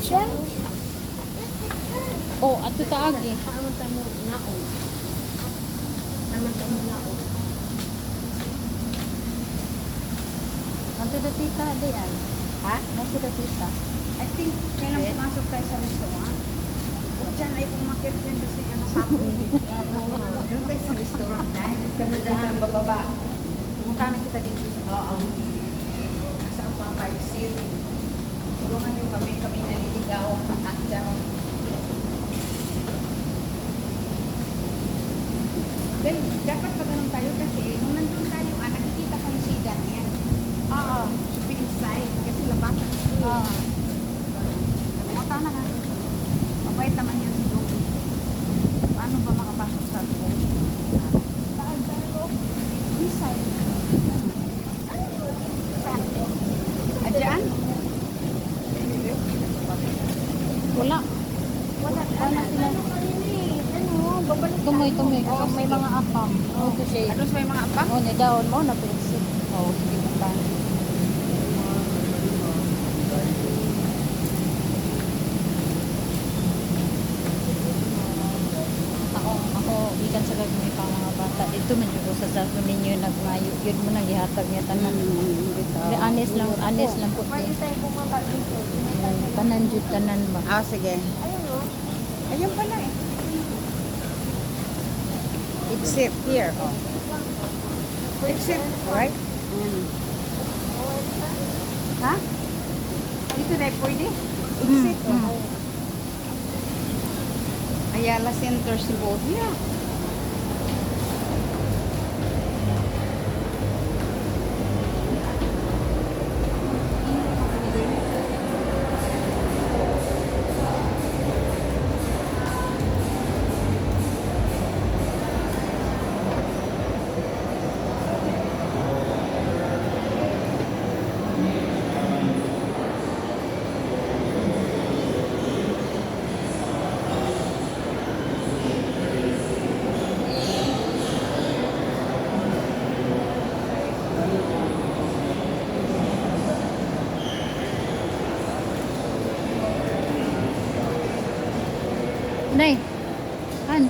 Shell? Oh, ato taagi. Naman tamo naon. Naman tamo naon. Nanto da tita, dayan. Ha? Nanto da tita. I think kailan pumasok tayo sa restaurant. Kung dyan ay pumakit yan kasi ano sapo. Doon tayo sa restaurant na. Kami dyan bababa. Pumunta na kita dito sa oo. Nasa ang pang 5 seat. Tulungan niyo kami naliligaw. At dyan. Then, dapat pa ganun tayo kasi nung nandun tayo, nakikita ko yung sigan yan. Oo. Should be inside kasi labasan. Oo. Pumunta na nga. Mabait naman yan si Doki. Paano ba makapasok sa loob? Saan sa loob? Inside. Saan? Adyan? Wala. Wala. Wala sila. Babalik Tumoy, tayo. tumoy. Oo, May mga apam. Oh, kasi. Ano sa may mga apa? Oh, ni daon mo na pinsit. Oh, hindi mo pa. Ako, ikan sa gagawin pa mga bata. Ito man yung sa saso ninyo nagmayo. Yun mo nang ihatag niya tanan. Anis lang po. Pwede tayo bumaba dito. Tanan jud tanan ba? Ah, sige. Ayun o. Ayun pala eh. Except here. Oh. Except, right? Ha? Dito na pwede? Except. Ayala Center Cebu. Yeah. Nay. Han.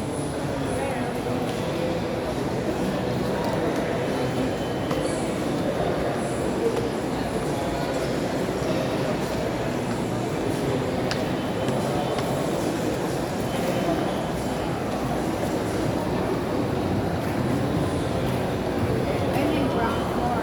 Ayun yung ground floor.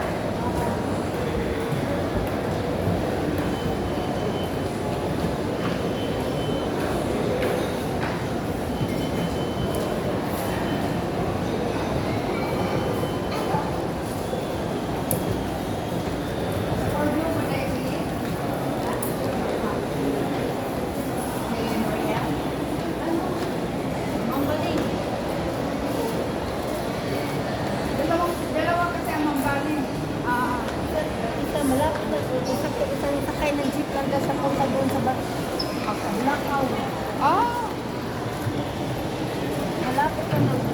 Dalawa kasi ang mambaling. Isa malapit na po. Isang sakay ng jeep lang sa punta doon sa Lakaw. Ah! Malapit ka na.